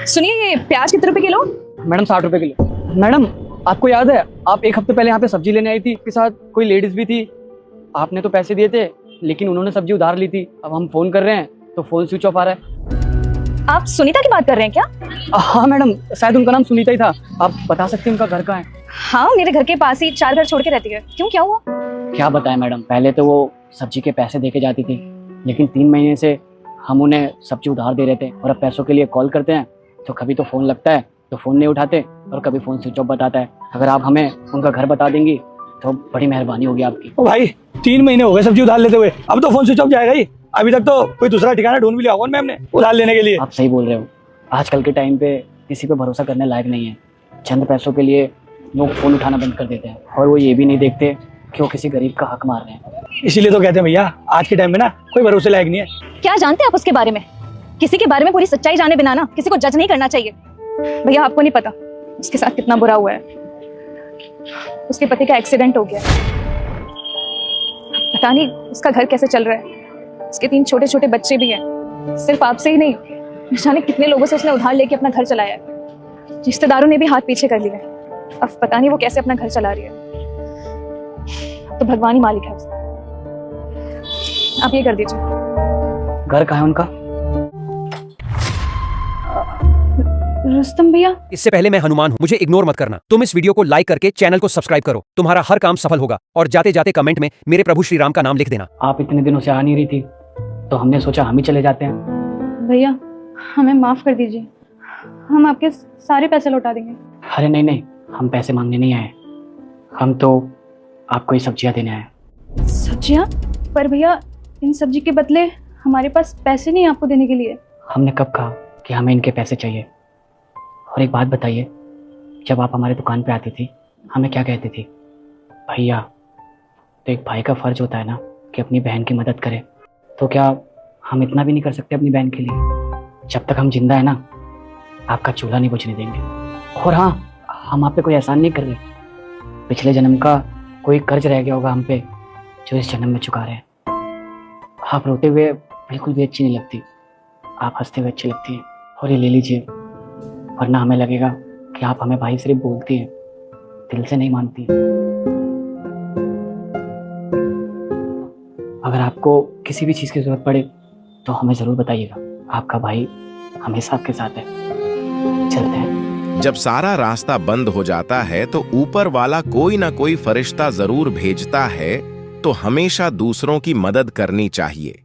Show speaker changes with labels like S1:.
S1: सुनिए, ये प्याज कितने रुपए किलो?
S2: मैडम 60 रुपए किलो। मैडम आपको याद है आप एक हफ्ते पहले यहाँ पे सब्जी लेने आई थी, आपके साथ कोई लेडीज भी थी। आपने तो पैसे दिए थे लेकिन उन्होंने सब्जी उधार ली थी। अब हम फोन कर रहे हैं तो फोन स्विच ऑफ आ रहा है।
S1: आप सुनीता की बात कर रहे हैं क्या?
S2: हाँ मैडम, शायद उनका नाम सुनीता ही था। आप बता सकते हैं उनका घर कहाँ है?
S1: हाँ, मेरे घर के पास ही 4 घर छोड़ के रहती है। क्यों, क्या हुआ?
S2: क्या बताएं मैडम, पहले तो वो सब्जी के पैसे दे के जाती थी, लेकिन 3 महीने से हम उन्हें सब्जी उधार दे रहे थे और अब पैसों के लिए कॉल करते हैं तो कभी तो फ़ोन लगता है तो फ़ोन नहीं उठाते और कभी फ़ोन स्विच ऑफ बताता है। अगर आप हमें उनका घर बता देंगी तो बड़ी मेहरबानी होगी आपकी।
S3: ओ भाई 3 महीने हो गए सब्जी उधार लेते हुए, अब तो फोन स्विच ऑफ जाएगा ही। अभी तक तो कोई दूसरा ठिकाना ढूंढ भी लिया होगा मैम ने उधार लेने के लिए।
S2: आप सही बोल रहे हो, आजकल के टाइम पे किसी पे भरोसा करने लायक नहीं है। चंद पैसों के लिए लोग फ़ोन उठाना बंद कर देते हैं और वो ये भी नहीं देखते कि वो किसी गरीब का हक मार रहे हैं।
S3: इसीलिए तो कहते हैं भैया आज के टाइम में ना कोई भरोसे लायक नहीं है।
S1: क्या जानते हैं आप उसके बारे में? किसी के बारे में पूरी सच्चाई जाने बिना ना किसी को जज नहीं करना चाहिए। भैया आपको नहीं पता उसके साथ कितना बुरा हुआ है। उसके पति का एक्सीडेंट हो गया, पता नहीं उसका घर कैसे चल रहा है। उसके 3 छोटे छोटे बच्चे भी हैं। सिर्फ आपसे ही नहीं, न जाने कितने लोगों से उसने उधार लेके अपना घर चलाया है। रिश्तेदारों ने भी हाथ पीछे कर लिया। अब पता नहीं वो कैसे अपना घर चला रही है। तो भगवान ही मालिक है उसका। आप ये कर दीजिए।
S2: घर कहाँ है उनका?
S1: रुस्तम भैया,
S4: इससे पहले मैं हनुमान हूँ, मुझे इग्नोर मत करना। तुम इस वीडियो को लाइक करके चैनल को सब्सक्राइब करो, तुम्हारा हर काम सफल होगा। और जाते जाते कमेंट में मेरे प्रभु श्री राम का नाम लिख देना।
S2: आप इतने दिनों से आ नहीं रही थी तो हमने सोचा हम ही चले जाते हैं।
S5: भैया हमें माफ कर दीजिए, हम आपके सारे पैसे लौटा देंगे।
S2: अरे नहीं नहीं, हम पैसे मांगने नहीं आए, हम तो आपको ही सब्जियां देने आए।
S5: सब्जियाँ? पर भैया इन सब्जी के बदले हमारे पास पैसे नहीं आपको देने के लिए।
S2: हमने कब कहा कि हमें इनके पैसे चाहिए? और एक बात बताइए, जब आप हमारे दुकान पे आती थी हमें क्या कहती थी? भैया, तो एक भाई का फर्ज होता है ना कि अपनी बहन की मदद करे। तो क्या हम इतना भी नहीं कर सकते अपनी बहन के लिए? जब तक हम जिंदा है ना, आपका चूल्हा नहीं बुझने देंगे। और हाँ, हम आप पे कोई एहसान नहीं कर रहे। पिछले जन्म का कोई कर्ज रह गया होगा हम पे जो इस जन्म में चुका रहे हैं। आप रोते हुए बिल्कुल भी अच्छी नहीं लगती, आप हंसते हुए अच्छी लगती हैं। और ये ले लीजिए, वरना हमें लगेगा कि आप हमें भाई सिर्फ बोलती हैं, दिल से नहीं मानती। अगर आपको किसी भी चीज़ की जरूरत पड़े तो हमें ज़रूर बताइएगा, आपका भाई हमेशा आपके साथ है। चलते हैं।
S6: जब सारा रास्ता बंद हो जाता है तो ऊपर वाला कोई ना कोई फरिश्ता जरूर भेजता है, तो हमेशा दूसरों की मदद करनी चाहिए।